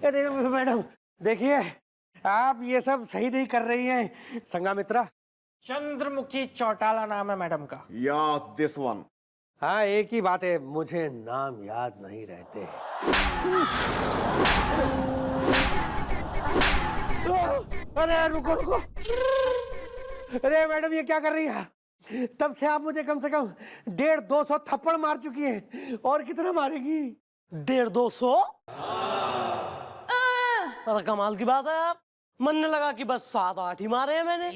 अरे मैडम देखिए, आप ये सब सही नहीं कर रही हैं। संघमित्रा। चंद्रमुखी चौटाला नाम है मैडम का। या दिस वन। हाँ, एक ही बात है, मुझे नाम याद नहीं रहते। अरे रुको रुको। अरे मैडम ये क्या कर रही है? तब से आप मुझे कम से कम 150-200 थप्पड़ मार चुकी हैं, और कितना मारेगी? 150-200? अरे कमाल की बात है यार, मन लगा कि बस 7-8 ही मारे हैं मैंने।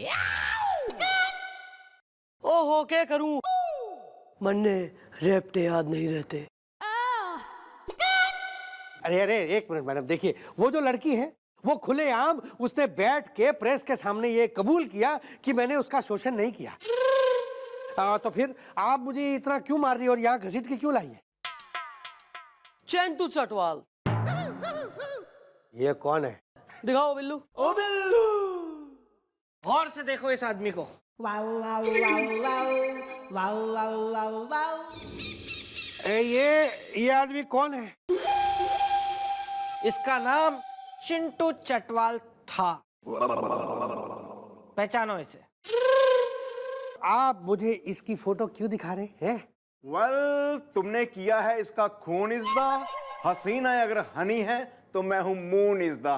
ओहो क्या करूं, मन्ने रेप्टे याद नहीं रहते। अरे अरे एक मिनट मैडम, देखिए वो जो लड़की है वो खुलेआम उसने बैठ के प्रेस के सामने ये कबूल किया कि मैंने उसका शोषण नहीं किया। तो फिर आप मुझे इतना क्यों मार रही है और यहाँ घसीट के क्यों लाई है? चेंटू चटवाल। ये कौन है? दिखाओ बिल्लू। ओ बिल्लू, गौर से देखो इस आदमी को। ये आदमी कौन है? इसका नाम चिंटू चटवाल था। पहचानो इसे। आप मुझे इसकी फोटो क्यों दिखा रहे हैं? वेल, तुमने किया है इसका खून इज़्दा, हसीना अगर हनी है तो मैं हूं मून इज़्दा।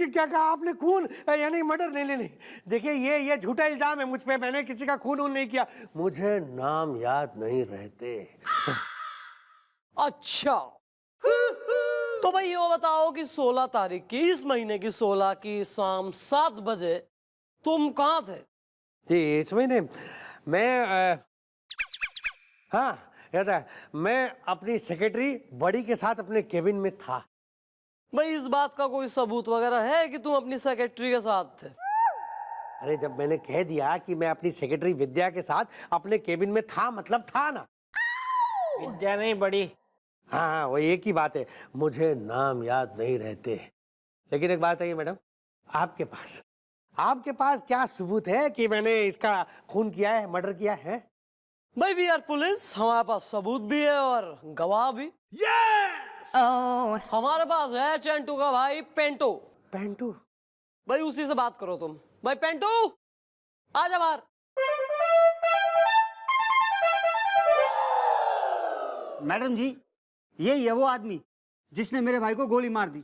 क्या कहा आपने? खून यानी मर्डर? नहीं नहीं नहीं, देखिए ये झूठा इल्जाम है मुझ पे। मैंने किसी का खून नहीं किया, मुझे नाम याद नहीं रहते। अच्छा तो भाई ये बताओ कि 16 तारीख की, इस महीने की 16 की शाम 7 बजे तुम कहाँ थे? जी इस महीने मैं हाँ याद है, मैं अपनी सेक्रेटरी बड़ी के साथ अपने केबिन में था। भाई इस बात का कोई सबूत वगैरह है कि तुम अपनी सेक्रेटरी के साथ थे? अरे जब मैंने कह दिया कि मैं अपनी सेक्रेटरी विद्या के साथ अपने केबिन में था, मतलब था ना। विद्या नहीं बड़ी। हाँ वो एक ही बात है, मुझे नाम याद नहीं रहते। लेकिन एक बात है मैडम, आपके पास क्या सबूत है कि मैंने इसका खून किया है, मर्डर किया है? भाई वी आर पुलिस, हमारे पास सबूत भी है और गवाह भी। यस! हमारे पास है चेंटू का भाई पेंटू। पेंटू? भाई उसी से बात करो तुम। भाई पेंटू आजा बाहर। मैडम जी, यही है वो आदमी जिसने मेरे भाई को गोली मार दी।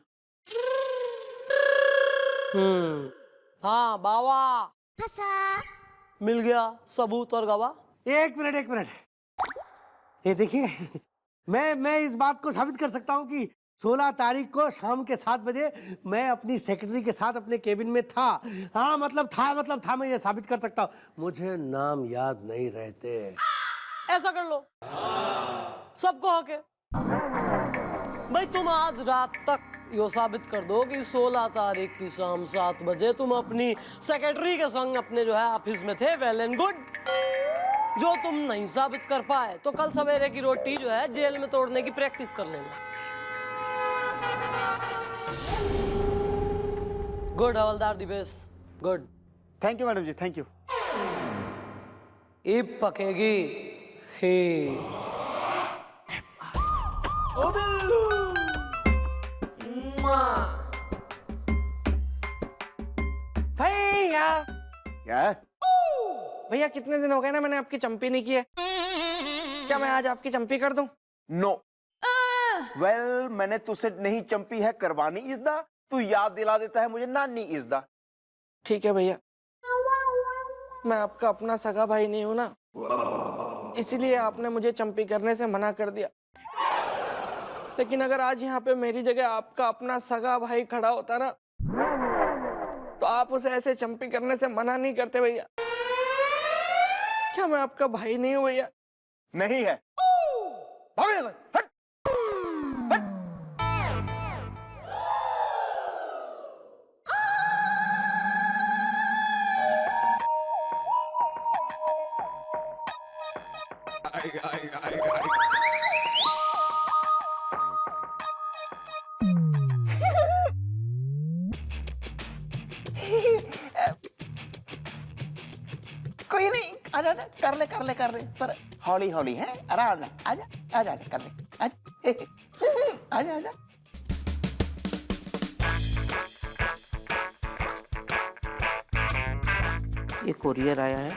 हाँ बाबा, मिल गया सबूत और गवाह। एक मिनट, ये देखिए, मैं इस बात को साबित कर सकता हूँ कि 16 तारीख को शाम के 7 बजे मैं अपनी सेक्रेटरी के साथ अपने केबिन में था। हाँ मतलब था, मैं ये साबित कर सकता हूँ। मुझे नाम याद नहीं रहते। ऐसा कर लो, सबको हक है। भाई तुम आज रात तक यो साबित कर दो कि 16 तारीख की शाम 7 बजे तुम अपनी सेक्रेटरी के संग अपने जो है ऑफिस में थे। Well and good. जो तुम नहीं साबित कर पाए तो कल सवेरे की रोटी जो है जेल में तोड़ने की प्रैक्टिस कर लेना। गुड हवलदार Divesh, good. Thank you madam ji, thank you. ईब पकेगी खीर। ओ बिल्लू, भैया। क्या है? भैया कितने दिन हो गए ना मैंने आपकी चंपी नहीं की है, क्या मैं आज आपकी चंपी कर दूं? नो। वेल, मैंने तुझसे नहीं चंपी है करवानी इज़्दा, तू याद दिला देता है मुझे नानी इज़्दा। ठीक है भैया, मैं आपका अपना सगा भाई नहीं हूं ना, इसीलिए आपने मुझे चंपी करने से मना कर दिया। लेकिन अगर आज यहाँ पे मेरी जगह आपका अपना सगा भाई खड़ा होता ना, तो आप उसे ऐसे चंपी करने से मना नहीं करते भैया। क्या मैं आपका भाई नहीं हूँ भैया? नहीं है। भाग यहाँ से, हट। कोई नहीं, आजा आजा कर ले पर हौली हौली है, आराम से आजा आजा आजा कर ले आजा आजा। ये कोरियर आया है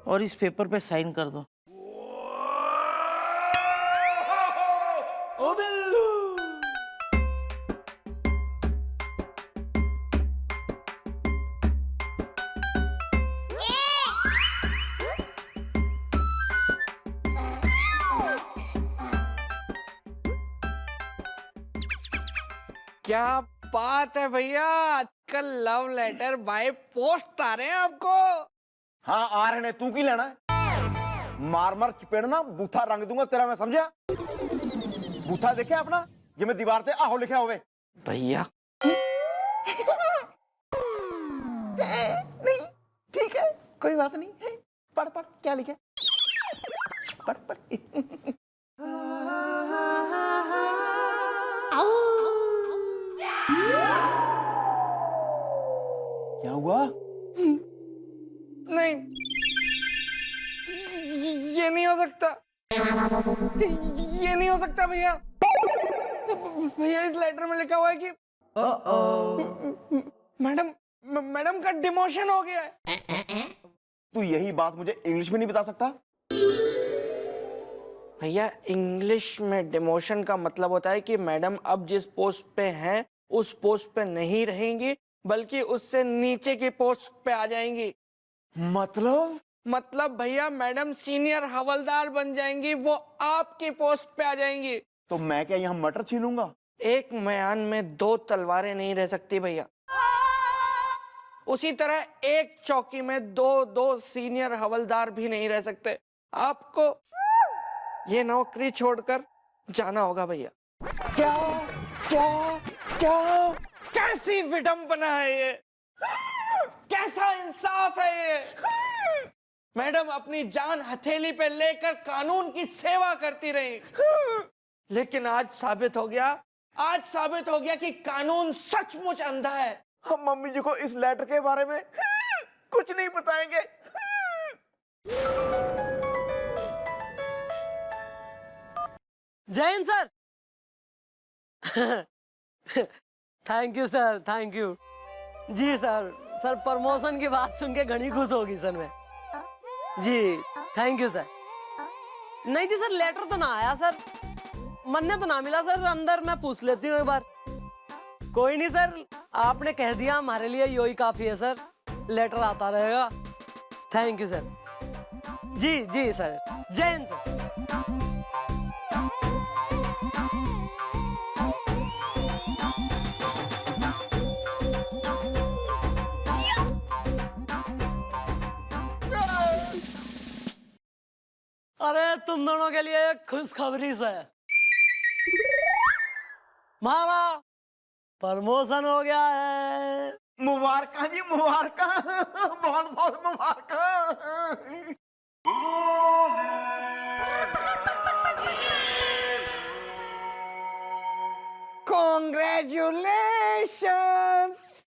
और इस पेपर पे साइन कर दो। ओ बिल्लू क्या बात है भैया, आजकल लव लेटर बाय पोस्ट आ रहे हैं आपको। हाँ आ रहे ने, तू की लेना है? मार मार चपेड़ना, बूथा रंग दूंगा तेरा मैं, समझा? बूथा देखे अपना, ये मैं दीवार पे आहो लिखा हुए। भैया नहीं ठीक है, कोई बात नहीं है। पढ़ पढ़ क्या लिखे, पढ़ पढ़। क्या हुआ? नहीं, ये नहीं हो सकता, ये नहीं हो सकता भैया। भैया इस लेटर में लिखा हुआ है कि मैडम का डिमोशन हो गया है। तू यही बात मुझे इंग्लिश में नहीं बता सकता? भैया इंग्लिश में डिमोशन का मतलब होता है कि मैडम अब जिस पोस्ट पे हैं उस पोस्ट पे नहीं रहेंगी, बल्कि उससे नीचे की पोस्ट पे आ जाएंगी। मतलब भैया मैडम सीनियर हवलदार बन जाएंगी, वो आपकी पोस्ट पे आ जाएंगी। तो मैं क्या यहाँ मटर छीलूंगा? एक म्यान में दो तलवारें नहीं रह सकती भैया। उसी तरह एक चौकी में दो सीनियर हवलदार भी नहीं रह सकते। आपको ये नौकरी छोड़कर जाना होगा भैया। क्या क्या क्या? कैसी विडंबना है ये, कैसा इंसाफ है ये। मैडम अपनी जान हथेली पे लेकर कानून की सेवा करती रही, लेकिन आज साबित हो गया कि कानून सचमुच अंधा है। हम मम्मी जी को इस लेटर के बारे में कुछ नहीं बताएंगे। जय Hind sir. Thank you sir, thank you. जी सर, प्रमोशन की बात सुन के घनी खुश होगी सर मैं। जी थैंक यू सर। नहीं जी सर, लेटर तो ना आया सर, मन्ने तो ना मिला सर। अंदर मैं पूछ लेती हूँ एक बार। कोई नहीं सर, आपने कह दिया हमारे लिए यही काफी है सर, लेटर आता रहेगा। Thank you sir. जी सर, जय हिंद सर। अरे तुम दोनों के लिए एक खुशखबरी है, हमारा प्रमोशन हो गया है। मुबारक जी, मुबारक, बहुत बहुत मुबारक। कॉन्ग्रेचुलेशंस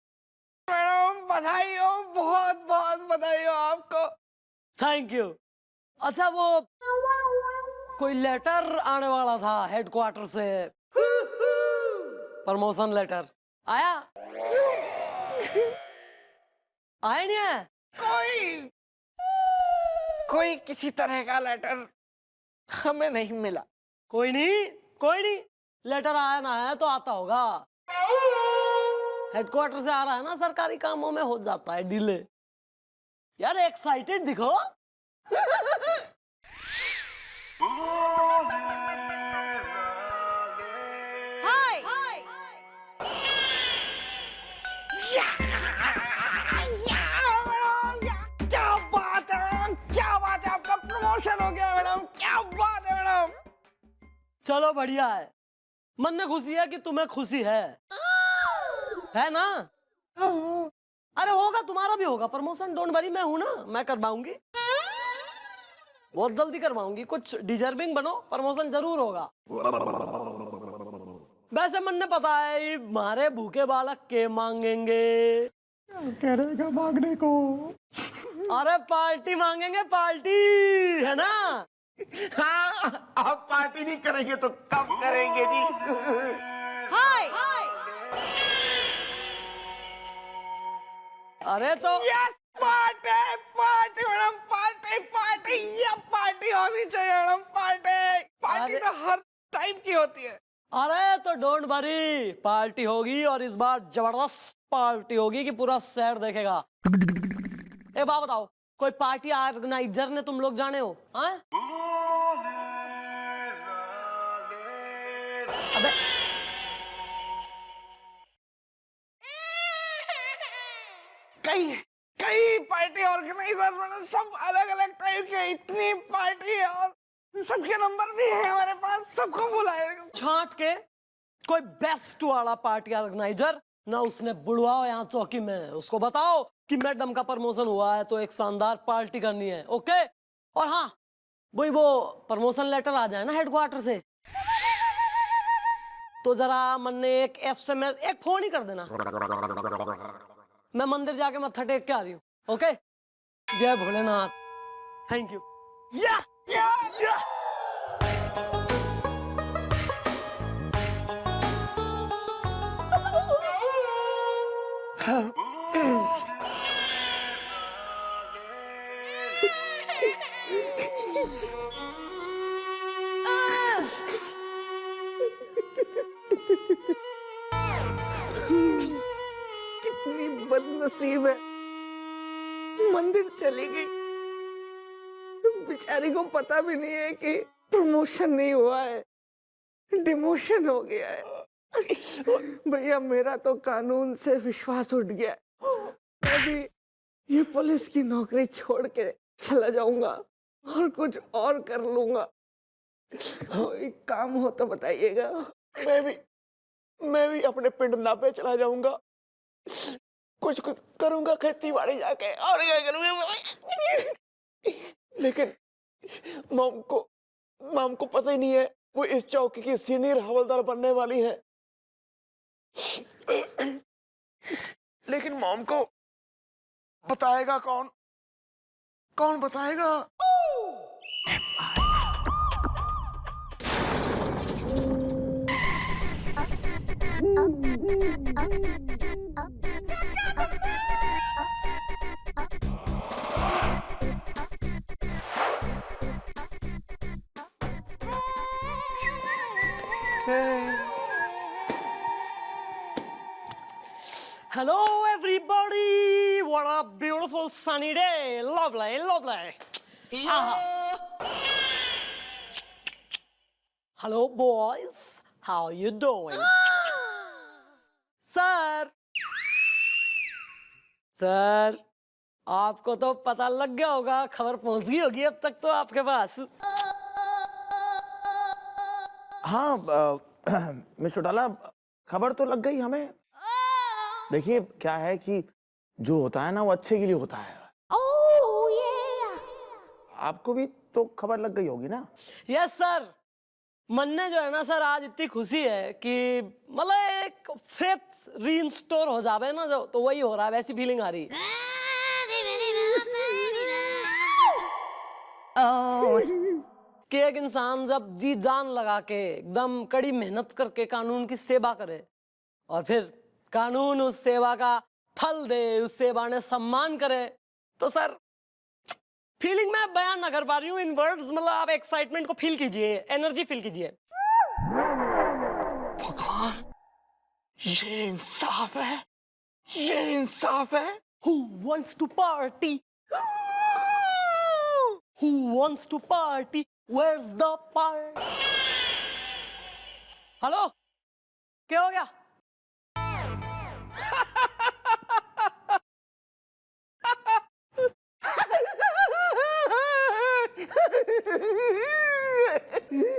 मैडम, बधाई हो, बहुत बहुत बधाई हो आपको। Thank you. अच्छा वो कोई लेटर आने वाला था हेडक्वार्टर से, प्रमोशन लेटर आया? आया नहीं है? कोई किसी तरह का लेटर हमें नहीं मिला। कोई नहीं, लेटर आया ना आया तो आता होगा। हेडक्वार्टर से आ रहा है ना, सरकारी कामों में हो जाता है डिले। यार एक्साइटेड दिखो। हाय क्या बात है, आपका प्रमोशन हो गया मैडम, क्या बात है मैडम। चलो बढ़िया है, मन में खुशी है कि तुम्हें खुशी है ना? अरे होगा, तुम्हारा भी होगा प्रमोशन, डोंट वरी। मैं हूं ना, मैं करवाऊंगी, बहुत जल्दी करवाऊंगी। कुछ डिजर्विंग बनो, प्रमोशन जरूर होगा। वैसे मन ने पता है हमारे भूखे बालक के मांगेंगे, करेगा मांगने को। अरे पार्टी मांगेंगे, पार्टी है ना। हाँ, आप पार्टी नहीं करेंगे तो कब करेंगे जी? हाय अरे तो party party madam, party party, ये पार्टी होनी चाहिए मैडम। पार्टी पार्टी अरे- तो हर टाइप की होती है। अरे तो डोंट वरी, पार्टी होगी और इस बार जबरदस्त पार्टी होगी कि पूरा शहर देखेगा। एक बात बताओ, कोई पार्टी ऑर्गेनाइजर ने तुम लोग जाने हो? हाँ? अबे कई कई पार्टी ऑर्गेनाइजर मैडम, सब अलग अलग टाइप के। इतनी पार्टी है और सबके नंबर भी है हमारे पास, सबको बुलाएगा। छांट के कोई बेस्ट वाला पार्टी ऑर्गेनाइजर ना उसने बुलवाओ यहाँ चौकी में, उसको बताओ कि मैडम का प्रमोशन हुआ है तो एक शानदार पार्टी करनी है। ओके? और हाँ, वो प्रमोशन लेटर आ जाए ना हेडक्वार्टर से, तो जरा मन ने एक SMS, एक फोन ही कर देना। मैं मंदिर जाके मत्था टेक के आ रही हूँ। ओके? जय भोलेनाथ। Thank you. या कितनी बदनसीब है, मंदिर चली गई, बेचारी को पता भी नहीं है कि प्रमोशन नहीं हुआ है, डिमोशन हो गया है। भैया मेरा तो कानून से विश्वास उठ गया है। मैं भी ये पुलिस की नौकरी छोड़ के चला जाऊंगा और कुछ और कर लूंगा। कोई काम हो तो बताइएगा। मैं भी अपने पिंड नापे चला जाऊंगा, कुछ करूंगा खेती बाड़ी जाके, और क्या करूंगा। लेकिन मॉम को पता ही नहीं है वो इस चौकी की सीनियर हवलदार बनने वाली है। लेकिन मॉम को बताएगा कौन? कौन बताएगा? Hello everybody, what a beautiful sunny day. Lovely, lovely. Hello boys, how you doing? Sir, आपको तो पता लग गया होगा, खबर पहुंच गई होगी अब तक तो आपके पास। हाँ मिस्टर डाला, खबर तो लग गई हमें। देखिए क्या है कि जो होता है ना वो अच्छे के लिए होता है। आपको भी तो खबर लग गई होगी ना? यस सर, मन ने जो है ना सर, आज इतनी खुशी है कि मतलब एक फेथ रीइंस्टोर हो जावे ना, जो तो वही हो रहा है, वैसी फीलिंग आ रही है। कि एक इंसान जब जी जान लगा के एकदम कड़ी मेहनत करके कानून की सेवा करे और फिर कानून उस सेवा का फल दे, उस सेवा ने सम्मान करे, तो सर फीलिंग मैं बयान ना कर पा रही हूँ इन वर्ड्स। मतलब आप एक्साइटमेंट को फील कीजिए, एनर्जी फील कीजिए। भगवान, ये इंसाफ है, ये इंसाफ है। Who wants to party? Who wants to party? Where's the party? Hello, क्या हो गया?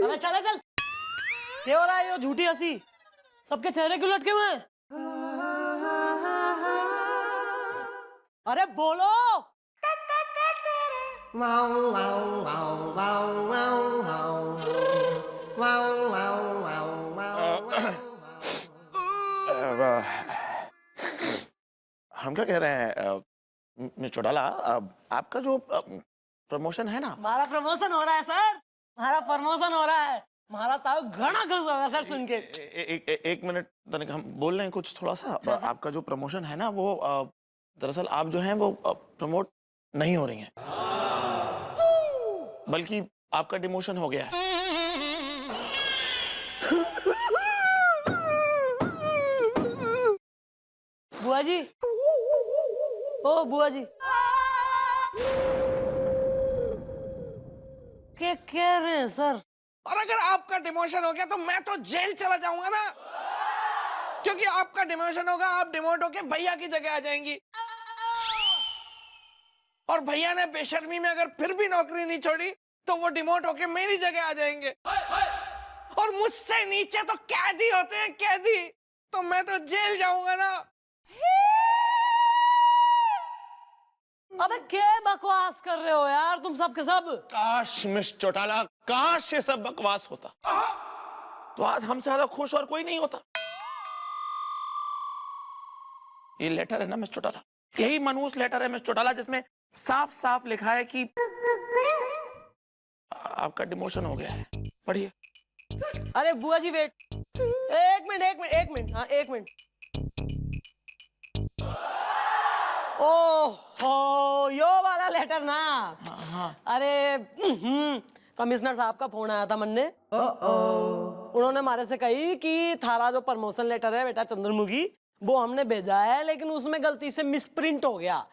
अबे चल चल, क्या हो रहा है? ये झूठी हंसी, सबके चेहरे क्यों लटके हुए हैं? अरे बोलो। हम क्या कह रहे हैं मिस चौटाला, आपका जो प्रमोशन है ना, हमारा प्रमोशन हो रहा है सर, हमारा प्रमोशन हो रहा है। हमारा ताऊ घना खुश होगा सर सुन के। एक मिनट तनिक, हम बोल रहे हैं कुछ थोड़ा सा। आपका जो प्रमोशन है ना वो दरअसल आप जो हैं वो प्रमोट नहीं हो रही हैं, बल्कि आपका डिमोशन हो गया है। बुआ जी, ओ बुआ जी, क्या कह रहे हैं सर? और अगर आपका डिमोशन हो गया तो मैं तो जेल चला जाऊंगा ना, क्योंकि आपका डिमोशन होगा, आप डिमोट होके भैया की जगह आ जाएंगी। और भैया ने बेशर्मी में अगर फिर भी नौकरी नहीं छोड़ी तो वो डिमोट होके मेरी जगह आ जाएंगे। और मुझसे नीचे तो कैदी होते हैं, कैदी। तो मैं तो जेल जाऊंगा ना। अबे क्या बकवास कर रहे हो यार तुम सब के सब? काश मिस चौटाला, काश ये सब बकवास होता तो आज हमसे ज्यादा खुश और कोई नहीं होता। ये लेटर है ना मिस चौटाला, यही मनहूस लेटर है मिस चौटाला, जिसमें साफ साफ लिखा है कि आपका डिमोशन हो गया है। पढ़िए। अरे बुआ जी वेट, एक मिनट, हाँ एक मिनट। ओहो, यो वाला लेटर ना। हाँ। अरे कमिश्नर साहब का फोन आया था मन ने। उन्होंने हमारे से कही कि थारा जो प्रमोशन लेटर है बेटा चंद्रमुखी, वो हमने भेजा है लेकिन उसमें गलती से मिसप्रिंट हो गया।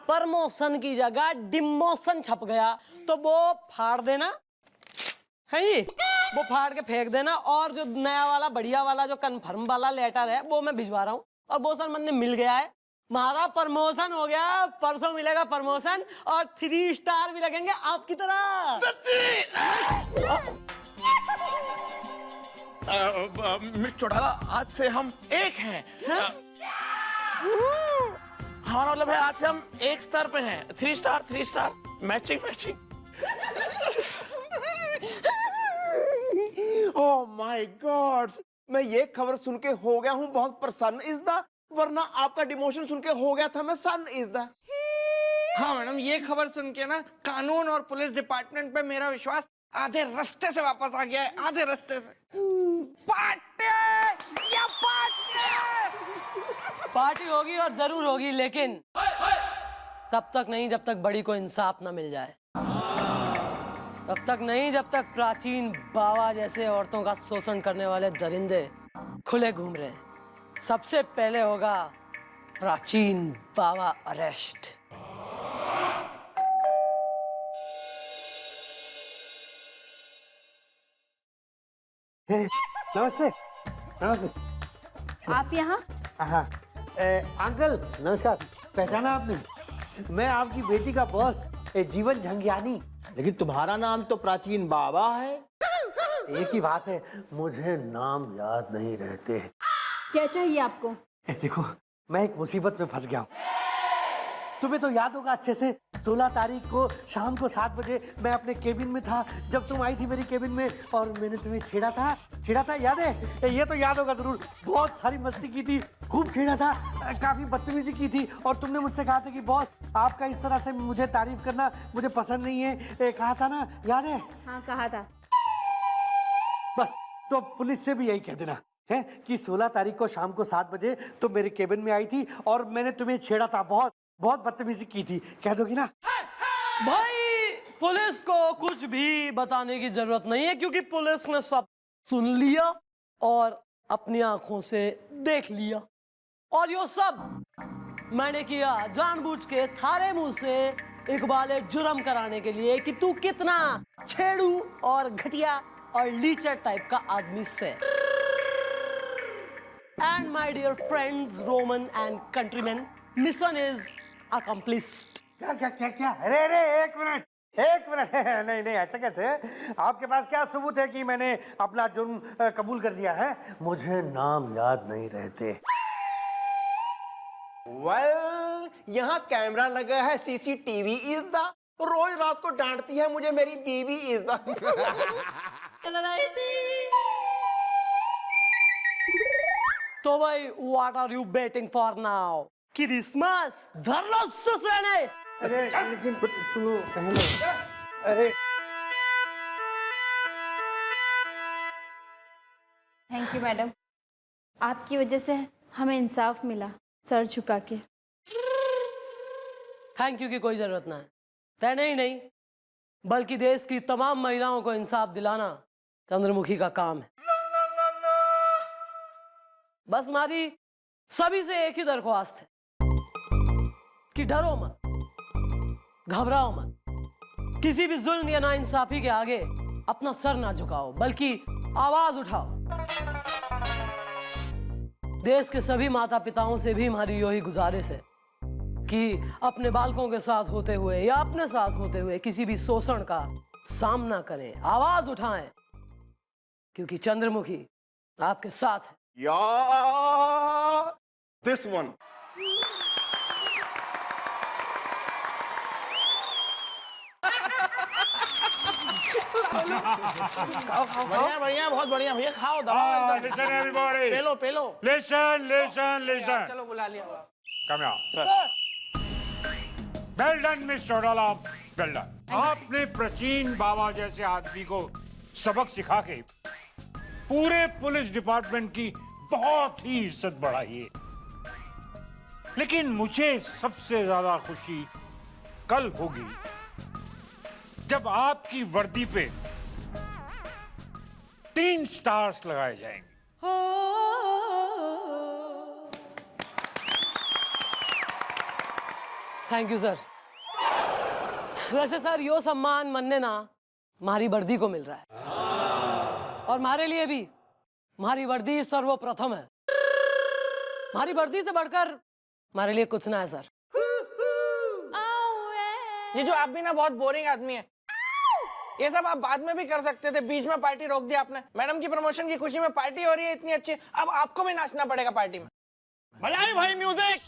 प्रमोशन की जगह डिमोशन छप गया, तो वो फाड़ देना है ये, वो फाड़ के फेंक देना। और जो नया वाला बढ़िया वाला जो कंफर्म वाला लेटर है वो मैं भिजवा रहा हूँ। और वो सर मन ने मिल गया है, हमारा प्रमोशन हो गया। परसों मिलेगा प्रमोशन और 3 स्टार भी लगेंगे आपकी तरह। सच्ची? मिस चौटाला, आज से हम एक हैं। हमारा मतलब है आज से हम एक स्तर पे हैं। 3 star matching. Oh my God, मैं ये खबर सुन के हो गया हूँ बहुत प्रसन्न इज़दा, वरना आपका डिमोशन सुन के हो गया था मैं सन्न इज़दा। हाँ मैडम, ये खबर सुन के ना कानून और पुलिस डिपार्टमेंट पे मेरा विश्वास आधे रास्ते से वापस आ गया है, आधे रास्ते से। पार्टी होगी और जरूर होगी, लेकिन तब तक नहीं जब तक बड़ी को इंसाफ ना मिल जाए। तब तक नहीं जब तक प्राचीन बाबा जैसे औरतों का शोषण करने वाले दरिंदे खुले घूम रहे हैं। सबसे पहले होगा प्राचीन बाबा अरेस्ट। नमस्ते। नमस्ते। आप यहाँ? हाँ, अंकल नमस्कार। पहचाना आपने? मैं आपकी बेटी का बॉस जीवन झंगियानी। लेकिन तुम्हारा नाम तो प्राचीन बाबा है। एक ही बात है, मुझे नाम याद नहीं रहते। क्या चाहिए आपको? देखो, मैं एक मुसीबत में फंस गया हूँ। तुम्हें तो याद होगा अच्छे से, 16 तारीख को शाम को 7 बजे मैं अपने केबिन में था जब तुम आई थी मेरी केबिन में, और मैंने तुम्हें छेड़ा था, याद है? ये तो याद होगा जरूर। बहुत सारी मस्ती की थी, खूब छेड़ा था, काफी बदतमीजी की थी, और तुमने मुझसे कहा था कि बॉस आपका इस तरह से मुझे तारीफ करना मुझे पसंद नहीं है, कहा था ना, याद है? हाँ कहा था। बस, तो पुलिस से भी यही कह देना है कि 16 तारीख को शाम को 7 बजे तुम मेरे केबिन में आई थी और मैंने तुम्हें छेड़ा था, बहुत बदतमीजी की थी। कह दोगी ना? भाई पुलिस को कुछ भी बताने की जरूरत नहीं है, क्योंकि पुलिस ने सब सुन लिया और अपनी आंखों से देख लिया। और यो सब मैंने किया जानबूझ के थारे मुंह से इकबाले जुर्म कराने के लिए कि तू कितना छेड़ू और घटिया और लीचर टाइप का आदमी से। And my dear friends, Roman and countrymen, mission is accomplished. क्या? अरे एक मिनट नहीं, ऐसा कैसे? आपके पास क्या सबूत है कि मैंने अपना जुर्म कबूल कर लिया है? मुझे नाम याद नहीं रहते। वेल, यहाँ कैमरा लगा है, सीसीटीवी इज़दा, रोज रात को डांटती है मुझे मेरी बीवी इज़दा। तो भाई what are you waiting for now? Christmas धर रहने। अरे लेकिन सुनो पहले, अरे थैंक यू मैडम, आपकी वजह से हमें इंसाफ मिला सर झुका के। थैंक यू की कोई जरूरत ना है। तेने ही नहीं बल्कि देश की तमाम महिलाओं को इंसाफ दिलाना चंद्रमुखी का काम है। बस हमारी सभी से एक ही दरख्वास्त है कि डरो मत, घबराओ मत, किसी भी जुल्म या नाइंसाफी के आगे अपना सर ना झुकाओ बल्कि आवाज उठाओ। देश के सभी माता पिताओं से भी हमारी यही गुजारिश है कि अपने बालकों के साथ होते हुए या अपने साथ होते हुए किसी भी शोषण का सामना करें, आवाज उठाएं, क्योंकि चंद्रमुखी आपके साथ है। Yeah, this one. बढ़िया बढ़िया, बहुत बढ़िया भैया, खाओ दबाओ एकदम। Listen everybody. पेलो पेलो। Listen. चलो बुला लिया। Come here. Sir. Well done, Mr. Dalal. Well done. आपने प्राचीन बाबा जैसे आदमी को सबक सिखा के पूरे पुलिस डिपार्टमेंट की बहुत ही इज्जत बढ़ाई है। लेकिन मुझे सबसे ज्यादा खुशी कल होगी जब आपकी वर्दी पे 3 स्टार्स लगाए जाएंगे। Thank you sir. वैसे सर यो सम्मान मन्ने ना हमारी वर्दी को मिल रहा है और हमारे लिए भी हमारी वर्दी सर्वप्रथम है। हमारी वर्दी से बढ़कर हमारे लिए कुछ ना है सर। ये जो आप भी ना बहुत बोरिंग आदमी है। ये सब आप बाद में भी कर सकते थे, बीच में पार्टी रोक दी आपने। मैडम की प्रमोशन की खुशी में पार्टी हो रही है इतनी अच्छी, अब आपको भी नाचना पड़ेगा पार्टी में। बजाए भाई म्यूजिक।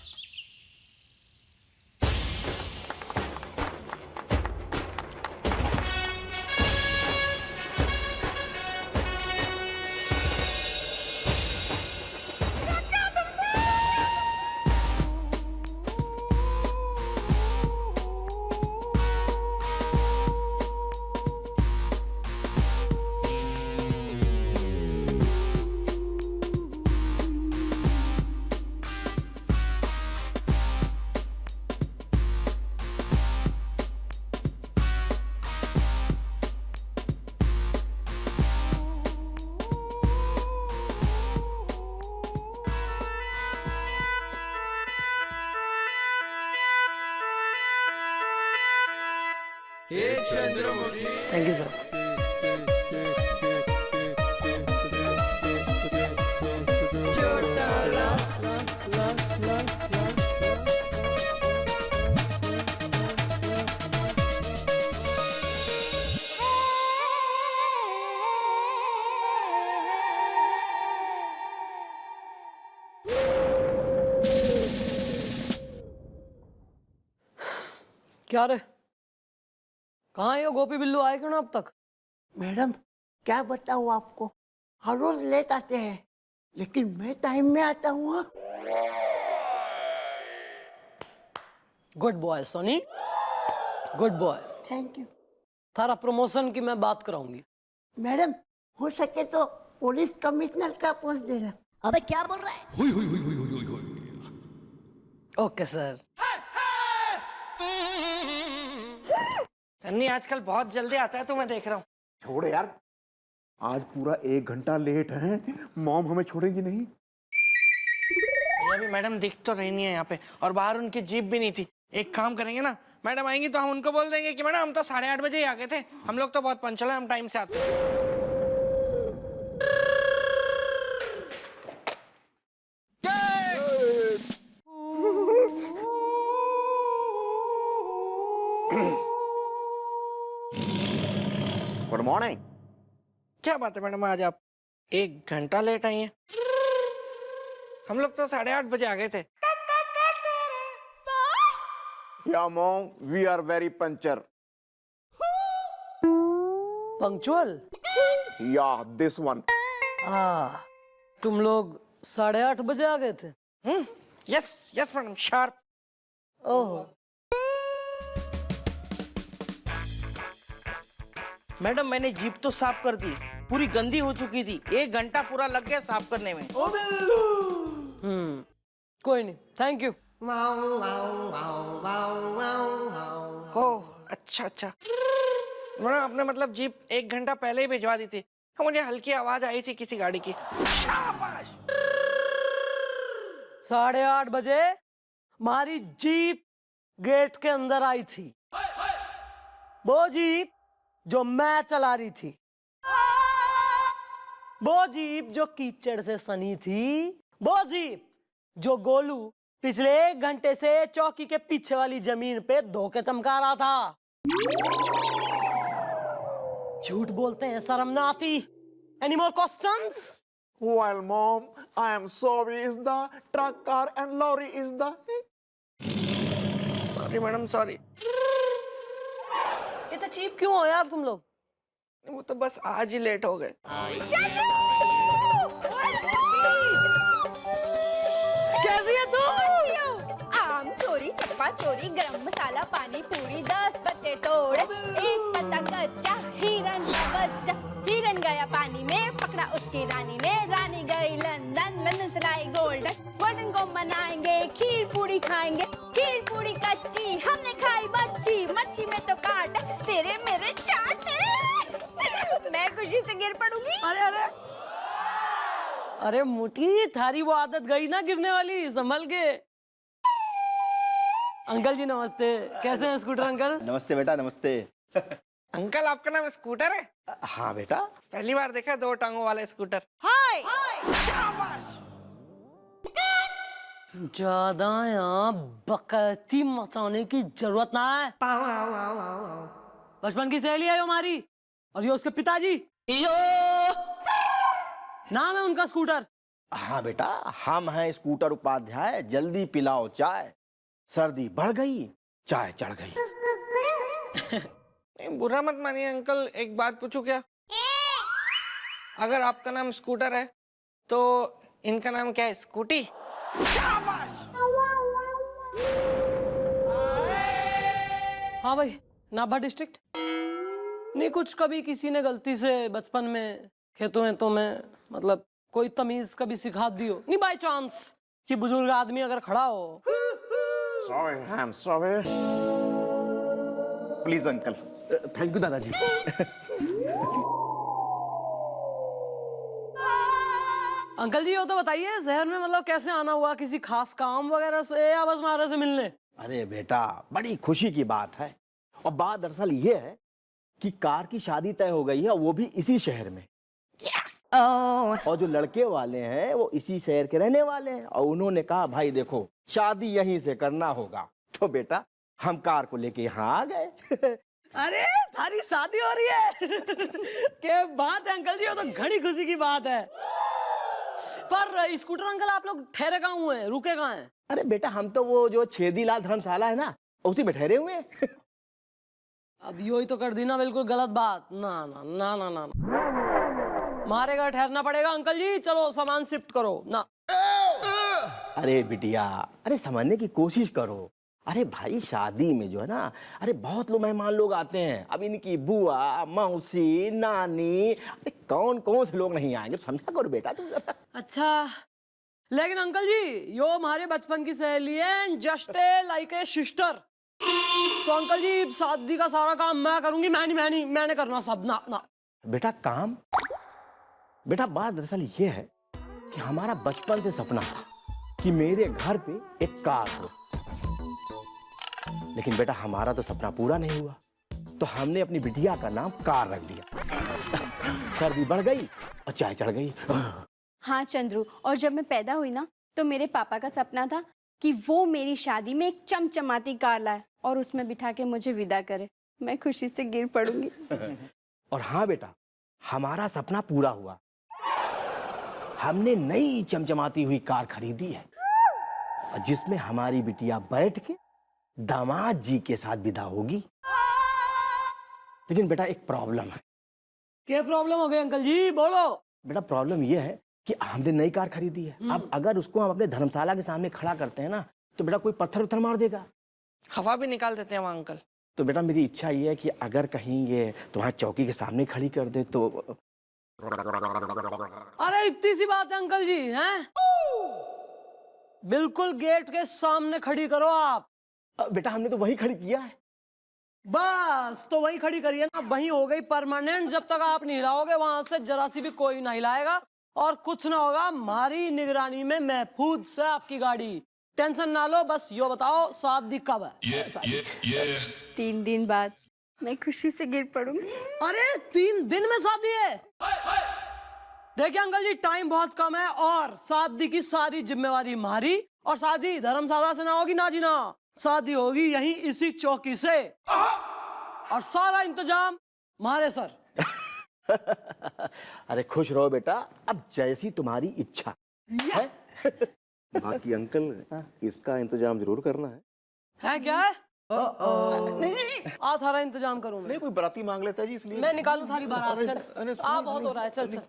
Thank you sir. क्या रे, कहाँ है ये गोपी बिल्लू? आए क्यों ना अब तक? मैडम क्या बताऊँ आपको, हर रोज लेट आते हैं लेकिन मैं टाइम में आता हूँ। हाँ? Good boy Soni, good boy. Thank you थारा प्रमोशन की मैं बात कराऊंगी। मैडम, हो सके तो पुलिस कमिश्नर का पोस्ट देना। अबे क्या बोल रहा है? Okay sir. सन्नी आजकल बहुत जल्दी आता है तो मैं देख रहा हूँ। छोड़ यार, आज पूरा 1 घंटा लेट है, मॉम हमें छोड़ेगी नहीं। अभी मैडम दिख तो रही नहीं है यहाँ पे, और बाहर उनकी जीप भी नहीं थी। एक काम करेंगे ना, मैडम आएंगी तो हम उनको बोल देंगे कि मैडम हम तो 8:30 बजे ही आ गए थे, हम लोग तो बहुत पंचुअल है, हम टाइम से आते हैं। Good morning. क्या बात है मैडम, आज आप 1 घंटा लेट आई हैं। हम लोग तो 8:30 बजे आ गए थे। या mom, we are very puncture. Punctual? या दिस वन। तुम लोग 8:30 बजे आ गए थे? Yes yes madam, sharp. ओहो। मैडम मैंने जीप तो साफ कर दी, पूरी गंदी हो चुकी थी, 1 घंटा पूरा लग गया साफ करने में। कोई नहीं, थैंक यू। हो अच्छा अच्छा मैडम, आपने मतलब जीप 1 घंटा पहले ही भिजवा दी थी। हाँ, मुझे हल्की आवाज आई थी किसी गाड़ी की। शाबाश। 8:30 बजे हमारी जीप गेट के अंदर आई थी। वो जीप जो मैं चला रही थी, वो जीप जो कीचड़ से सनी थी, वो जीप जो गोलू पिछले 1 घंटे से चौकी के पीछे वाली जमीन पे धोखे चमका रहा था। झूठ बोलते हैं, शर्म ना आती। Any more questions? Well, mom, I am sorry. Is the truck, car, and lorry is the. Sorry madam, sorry. इतने चीप क्यों हो यार तुम लोग? वो तो बस आज ही लेट हो गए। कैसी है तू? आम चोरी, चप्पा चोरी, गरम मसाला, पानी पूरी, 10 पत्ते तोड़े, 1 पत्ता कच्चा, हिरन का बच्चा, हिरन गया पानी में, पकड़ा उसकी रानी ने, रानी गई लंदन, लंदन से लाई गोल्डन, गोल्डन को मनाएंगे, खीर पूरी खाएंगे, खीर पूरी कच्ची, हमने खाई बच्ची, मच्छी में तो काट, तेरे मेरे चाट। मैं खुशी से गिर पड़ूंगी। अरे अरे अरे मोटी, थारी वो आदत गई ना गिरने वाली, संभल के। अंकल जी नमस्ते, कैसे हैं स्कूटर अंकल? नमस्ते बेटा, नमस्ते। अंकल आपका नाम स्कूटर है? हाँ बेटा। पहली बार देखा है 2 टांगों वाला स्कूटर। हाय। ज्यादा यहाँ बकैती मचाने की जरूरत ना है। बचपन की सहेली है हमारी, और ये उसके पिताजी, नाम है उनका स्कूटर। हाँ बेटा, हम हैं स्कूटर उपाध्याय। जल्दी पिलाओ चाय, सर्दी बढ़ गई, चाय चढ़ गई। बुरा मत मानिए अंकल, एक बात पूछूं क्या? अगर आपका नाम स्कूटर है तो इनका नाम क्या है? स्कूटी। हाँ भाई, नाभा डिस्ट्रिक्ट। नहीं, कुछ कभी किसी ने गलती से बचपन में खेतों में मतलब कोई तमीज कभी सिखा दी हो, नहीं बाय चांस कि बुजुर्ग आदमी अगर खड़ा हो। Sorry, I'm sorry. Please uncle. Thank you दादाजी। अंकल जी, वो तो बताइए, शहर में मतलब कैसे आना हुआ? किसी खास काम वगैरह से या बस महाराज से मिलने? अरे बेटा, बड़ी खुशी की बात है। और बात दरअसल ये है कि कार की शादी तय हो गई है, वो भी इसी शहर में। और जो लड़के वाले हैं वो इसी शहर के रहने वाले हैं, और उन्होंने कहा भाई देखो, शादी यहीं से करना होगा। तो बेटा हम कार को लेके यहाँ आ गए। अरे थारी शादी हो रही है? क्या बात है अंकल जी, वो तो घड़ी खुशी की बात है। पर स्कूटर अंकल, आप लोग ठहरे कहाँ हुए हैं, रुके कहाँ हैं? अरे बेटा, हम तो वो जो छेदीलाल धर्मशाला है ना, उसी में ठहरे हुए हैं। अब यो ही तो कर दी ना बिल्कुल गलत बात। ना ना ना ना ना, हमारे घर ठहरना पड़ेगा अंकल जी। चलो सामान शिफ्ट करो ना। अरे बिटिया, अरे समझने की कोशिश करो। अरे भाई, शादी में जो है ना, अरे बहुत लोग मेहमान लोग आते हैं। अब इनकी बुआ, मौसी, नानी, अरे कौन कौन से लोग नहीं आएंगे, समझा करो बेटा तुम जरा। अच्छा, लेकिन अंकल जी, यो हमारे बचपन की सहेली है, जस्ट लाइक ए सिस्टर। तो अंकल जी, शादी का सारा काम मैं करूंगी। मैंने करना सब। ना ना बेटा, काम? बेटा बात दरअसल ये है कि हमारा बचपन से सपना था कि मेरे घर पे एक कार हो, लेकिन बेटा हमारा तो सपना पूरा नहीं हुआ। तो हमने अपनी बिटिया का नाम कार रख दिया। सर्दी बढ़ गई और चाय चढ़ गई। हाँ चंद्रू, और जब मैं पैदा हुई ना, तो मेरे पापा का सपना था कि वो मेरी शादी में एक चमचमाती कार लाए और उसमें बिठा के मुझे विदा करे। मैं खुशी से गिर पड़ूंगी। और हाँ बेटा, हमारा सपना पूरा हुआ। हमने नई चमचमाती हुई कार खरीदी है, जिसमें हमारी बिटिया बैठ के दामाद जी के साथ विदा होगी। लेकिन बेटा एक प्रॉब्लम है। क्या प्रॉब्लम हो गई अंकल जी, बोलो। बेटा प्रॉब्लम यह है कि हमने नई कार खरीदी है, अब अगर उसको हम अपने धर्मशाला के सामने खड़ा करते हैं ना, तो बेटा कोई पत्थर उत्थर मार देगा। हवा भी निकाल देते हैं वहाँ अंकल। तो बेटा मेरी इच्छा ये है कि अगर कहीं ये तुम्हारी चौकी के सामने खड़ी कर दे तो। अरे इतनी सी बात है अंकल जी, हैं? बिल्कुल गेट के सामने खड़ी करो आप। बेटा हमने तो वही खड़ी किया है। बस तो वही खड़ी करिए ना, वही हो गई परमानेंट। जब तक आप नहीं हिलाओगे वहां से जरा सी भी कोई नहीं हिलाएगा और कुछ ना होगा। हमारी निगरानी में महफूज से आपकी गाड़ी, टेंशन ना लो। बस यो बताओ शादी कब है? 3 दिन बाद मैं खुशी से गिर पड़ूंगी। अरे 3 दिन में शादी है? देखिए अंकल जी, टाइम बहुत कम है और शादी की सारी जिम्मेवारी हमारी। और शादी धर्मशाला से ना होगी ना जी ना, शादी होगी यहीं इसी चौकी से और सारा इंतजाम हमारे सर। अरे खुश रहो बेटा, अब जैसी तुम्हारी इच्छा है। बाकी अंकल इसका इंतजाम जरूर करना है क्या है? आ थारा इंतजाम करूं मैं। नहीं, कोई बराती मांग लेता है जी, इसलिए मैं निकालूं थारी बारात। चल आ, बहुत हो रहा है। चल चल।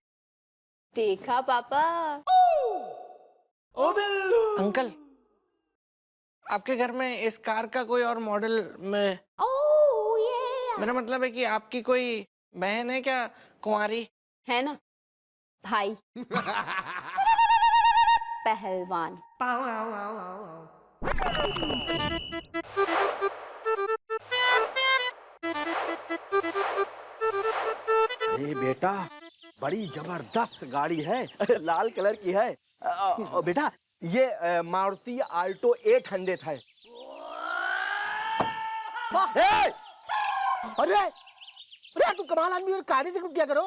देखा पापा? ओ बिल्लू अंकल, आपके घर में इस कार का कोई और मॉडल में? मेरा मतलब है कि आपकी कोई बहन है क्या कुंवारी? है ना भाई, पहलवान। अरे बेटा बड़ी जबरदस्त गाड़ी है, लाल कलर की है। बेटा ये मारुति आल्टो 800 है। ए! अरे तू कमाल आदमी और गाड़ी से क्या करो?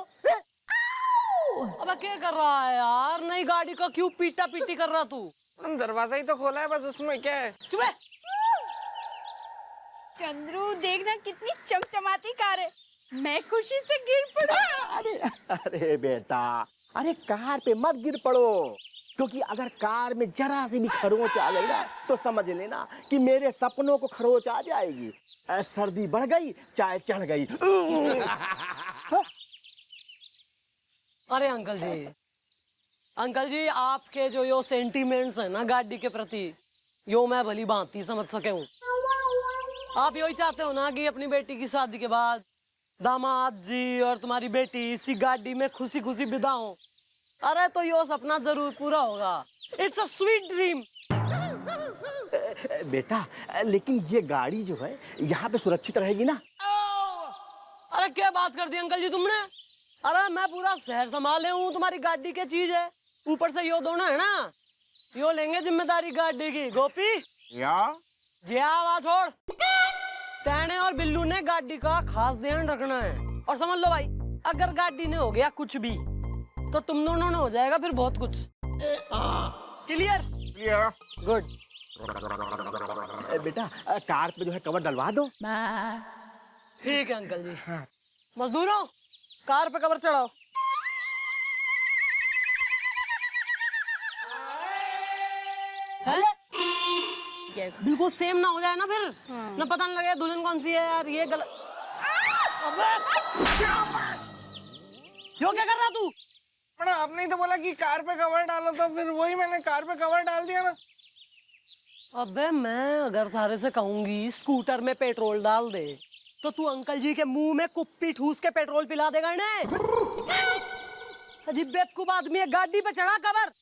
अब क्या कर रहा है यार? नई गाड़ी का क्यों पीटा पीटी कर रहा तू? दरवाजा ही तो खोला है, बस उसमें क्या है? चुप है। चंद्रू देखना कितनी चमचमाती कार है, मैं खुशी से गिर पड़ा। अरे बेटा, अरे कार पे मत गिर पड़ो, क्योंकि अगर कार में जरा सी भी खरोंच आ गई ना तो समझ लेना कि मेरे सपनों को खरोंच आ जाएगी। सर्दी बढ़ गई, चाय चढ़ गई। अरे अंकल जी आपके जो यो सेंटीमेंट्स है ना गाड़ी के प्रति, यो मैं भली भांति समझ सके हूँ। आप यही चाहते हो ना कि अपनी बेटी की शादी के बाद दामाद जी और तुम्हारी बेटी इसी गाड़ी में खुशी खुशी विदा हो। अरे तो यो सपना जरूर पूरा होगा। It's a sweet dream. बेटा लेकिन ये गाड़ी जो है यहाँ पे सुरक्षित रहेगी ना? अरे क्या बात कर दी अंकल जी तुमने? अरे मैं पूरा शहर संभाले हूँ, तुम्हारी गाड़ी की चीज है। ऊपर से यो दोनों है ना, यो लेंगे जिम्मेदारी गाड़ी की। गोपी जी आवाज छोड़। टैने और बिल्लू ने गाड़ी का खास ध्यान रखना है। और समझ लो भाई, अगर गाड़ी ने हो गया कुछ भी तो तुम दोनों ने हो जाएगा फिर बहुत कुछ। क्लियर? गुड। बेटा कार पे जो है कवर डलवा दो। ठीक है अंकल जी। मजदूरों कार पे कवर चढ़ाओ। बिल्कुल सेम ना हो जाए ना फिर। ना पता नहीं लगे दुल्हन कौन सी है यार। ये गलत। यो क्या कर रहा तू? आपने ही तो बोला कि कार पे कवर डालो, तो फिर वही मैंने कार पे कवर डाल दिया ना। अबे मैं अगर थारे से कहूंगी स्कूटर में पेट्रोल डाल दे तो तू अंकल जी के मुंह में कुप्पी ठूस के पेट्रोल पिला देगा ने? अजीब बेवकूफ आदमी है। गाड़ी पे चढ़ा कवर।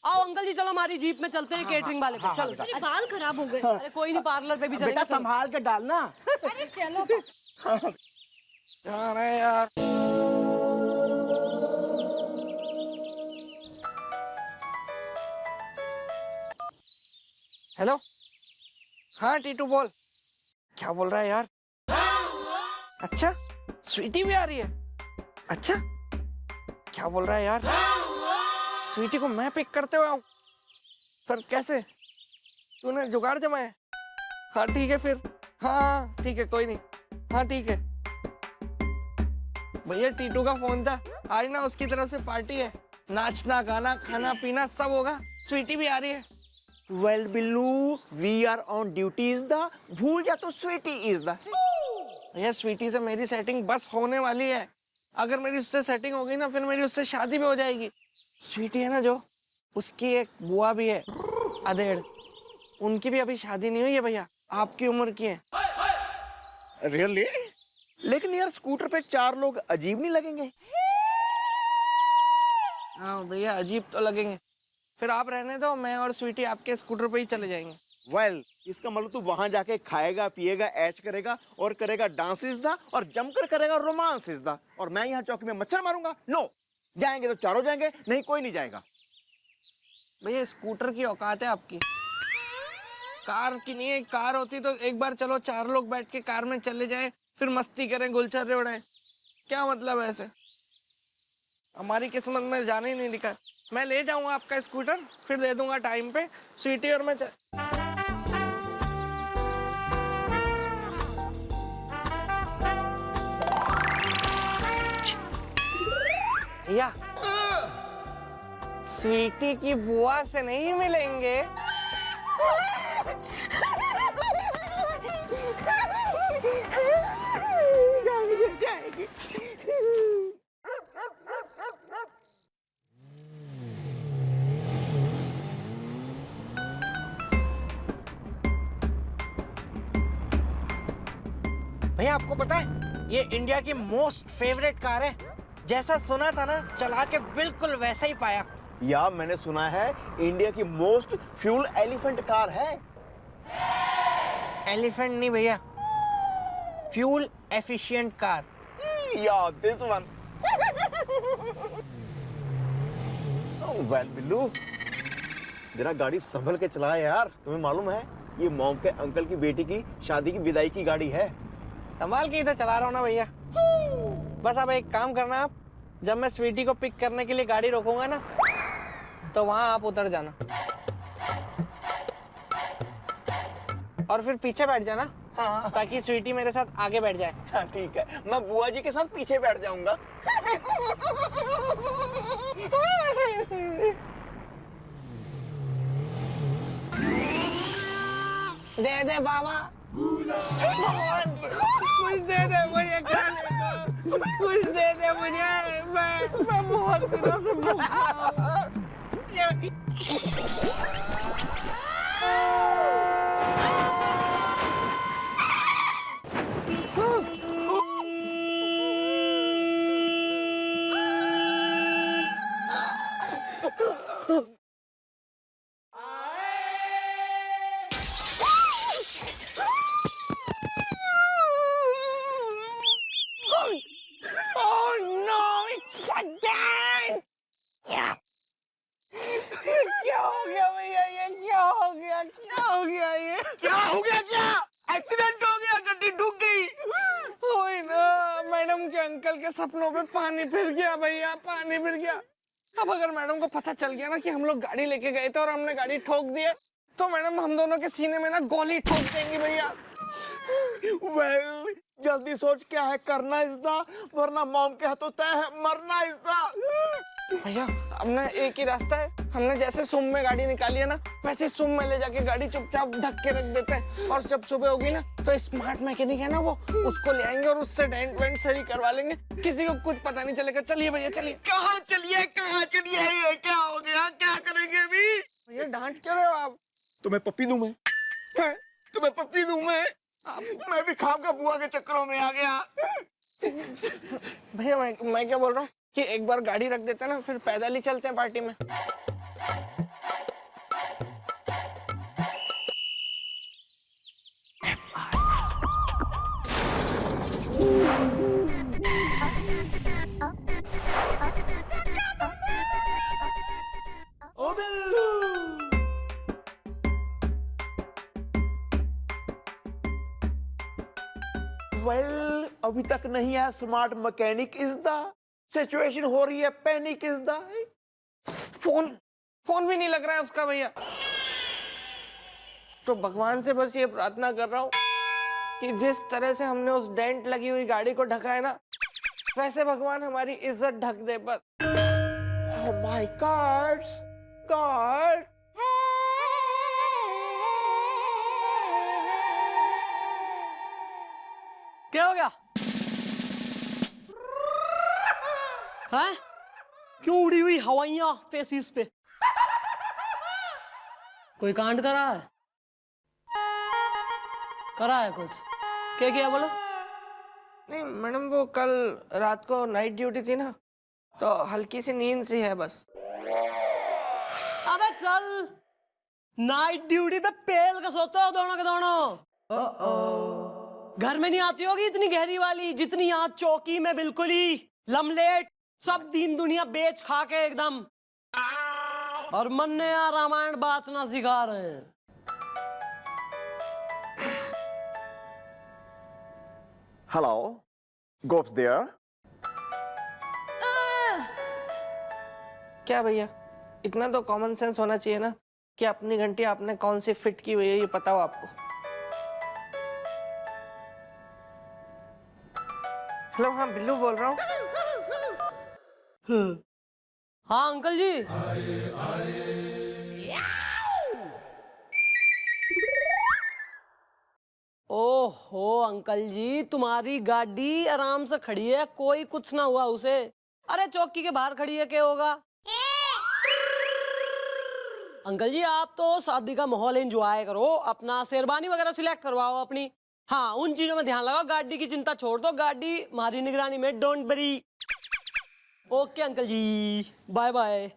आओ अंकल जी चलो हमारी जीप में चलते हैं केटरिंग वाले पे। चल। बाल खराब हो गए। अरे कोई नहीं, पार्लर पे भी चलेंगे। बेटा संभाल के डालना। अरे चलो। अरे यार हेलो। हाँ टीटू बोल। क्या बोल रहा है यार? अच्छा स्वीटी भी आ रही है? अच्छा क्या बोल रहा है यार? स्वीटी को मैं पिक करते हुए आऊं? पर कैसे? तूने जुगाड़ जमाया? हाँ ठीक है फिर। हाँ ठीक है कोई नहीं। हाँ ठीक है भैया, टीटू का फोन था। आज ना उसकी तरफ से पार्टी है, नाचना गाना खाना पीना सब होगा। स्वीटी भी आ रही है। Well Billu, we are on duty is the, भूल जा तो स्वीटी इज द। भैया स्वीटी से मेरी सेटिंग बस होने वाली है। अगर मेरी उससे सेटिंग हो गई ना फिर मेरी उससे शादी भी हो जाएगी। स्वीटी है ना जो, उसकी एक बुआ भी है अधेड़, उनकी भी अभी शादी नहीं हुई है भैया, आपकी उम्र की है। रियली? लेकिन यार स्कूटर पे 4 लोग अजीब नहीं लगेंगे? हाँ भैया अजीब तो लगेंगे, फिर आप रहने दो, मैं और स्वीटी आपके स्कूटर पे ही चले जाएंगे। वेल, इसका मतलब तू वहां जाके खाएगा पिएगा ऐश करेगा और करेगा डांस इज द और जमकर करेगा रोमांस इज द, और मैं यहाँ चौकी में मच्छर मारूंगा? नो, जाएंगे तो चारों जाएंगे, नहीं कोई नहीं जाएगा। भैया स्कूटर की औकात है आपकी, कार की नहीं है। कार होती तो एक बार चलो 4 लोग बैठ के कार में चले जाए, फिर मस्ती करें, गुलछर्रे उड़ाएं, क्या मतलब है ऐसे? हमारी किस्मत में जाने ही नहीं लिखा। मैं ले जाऊंगा आपका स्कूटर, फिर दे दूंगा टाइम पे, स्वीटी और मैं भैया स्वीटी की बुआ से नहीं मिलेंगे। भैया आपको पता है ये इंडिया की मोस्ट फेवरेट कार है, जैसा सुना था ना चला के बिल्कुल वैसा ही पाया। या मैंने सुना है इंडिया की मोस्ट फ्यूल एलिफेंट कार है। एलिफेंट नहीं भैया, फ्यूल एफिशिएंट कार। या दिस वन। वेल बिल्लू, जरा गाड़ी संभल के चलाए यार, तुम्हें मालूम है ये मॉम के अंकल की बेटी की शादी की विदाई की गाड़ी है। संभाल के इधर चला रहा हूँ ना भैया। बस अब एक काम करना, आप जब मैं स्वीटी को पिक करने के लिए गाड़ी रोकूंगा ना, तो वहां आप उतर जाना और फिर पीछे बैठ जाना। हाँ। ताकि स्वीटी मेरे साथ आगे बैठ जाए। हाँ, ठीक है, मैं बुआ जी के साथ पीछे बैठ जाऊंगा। दे दे बाबा, कुछ दे दे मुझे खाने को, कुछ दे दे मुझे, मैं बहुत दिनों से भूखा हूँ। Oh no, it's again! क्या हो गया भैया, ये क्या हो गया, क्या हो गया, ये क्या हो गया? क्या एक्सीडेंट हो गया? गड्डी डूब गई? वही ना, मैडम के अंकल के सपनों पे पानी फिर गया भैया, पानी फिर गया। अब अगर मैडम को पता चल गया ना कि हम लोग गाड़ी लेके गए थे और हमने गाड़ी ठोक दी, तो मैडम हम दोनों के सीने में ना गोली ठोक देंगी भैया। वेल, जल्दी सोच क्या है करना इसदा, वरना मॉम के हाथों तय है मरना इसदा। भैया अब ना एक ही रास्ता है, हमने जैसे सुम में गाड़ी निकाली है ना, वैसे सुम में ले जाके गाड़ी चुपचाप ढक के रख देते हैं, और जब सुबह होगी ना तो स्मार्ट मैकेनिक है ना वो, उसको ले आएंगे और उससे डेंट वेंट सही करवा लेंगे, किसी को कुछ पता नहीं चलेगा। चलिए भैया चलिए। कहाँ चलिए, कहाँ चलिए? ये क्या हो गया, क्या करेंगे अभी? भैया डांट क्यों रहे हो आप? तुम्हें पप्पी दूं मैं? तुम्हें पप्पी दूं मैं भी खाम का बुआ के चक्करों में आ गया। भैया मैं क्या बोल रहा हूँ कि एक बार गाड़ी रख देते हैं ना, फिर पैदल ही चलते हैं पार्टी में। वेल, अभी तक नहीं है smart mechanic is the situation, हो रही है पैनिक इज द। फोन भी नहीं लग रहा है उसका भैया। तो भगवान से बस ये प्रार्थना कर रहा हूँ कि जिस तरह से हमने उस डेंट लगी हुई गाड़ी को ढका है ना, वैसे भगवान हमारी इज्जत ढक दे बस। Oh my God, God. क्या हो गया? हाँ? क्यों उड़ी हुई हवाइयां फेसिस पे? कोई कांड करा है? करा है कुछ? क्या किया बोलो? नहीं मैडम, वो कल रात को नाइट ड्यूटी थी ना, तो हल्की सी नींद सी है बस। अबे चल, नाइट ड्यूटी पे पेल का सोते हो दोनों के दोनों। घर में नहीं आती होगी इतनी गहरी वाली जितनी यहाँ चौकी में, बिल्कुल ही लमलेट, सब दीन दुनिया बेच खा के एकदम, और मन ने यहाँ रामायण बाचना सिखा रहे हैं। हेलो, गोप्स देयर? क्या भैया, इतना तो कॉमन सेंस होना चाहिए ना कि अपनी घंटी आपने कौन सी फिट की हुई है ये पता हो आपको। हेलो, हाँ बिल्लू बोल रहा हूँ। हाँ अंकल जी। ओहो अंकल जी, तुम्हारी गाड़ी आराम से खड़ी है, कोई कुछ ना हुआ उसे। अरे चौकी के बाहर खड़ी है, क्या होगा? अंकल जी आप तो शादी का माहौल एंजॉय करो, अपना शेरवानी वगैरह सिलेक्ट करवाओ अपनी। हाँ उन चीजों में ध्यान लगाओ, गाड़ी की चिंता छोड़ दो, गाड़ी हमारी निगरानी में, don't worry. Okay uncle ji, bye bye.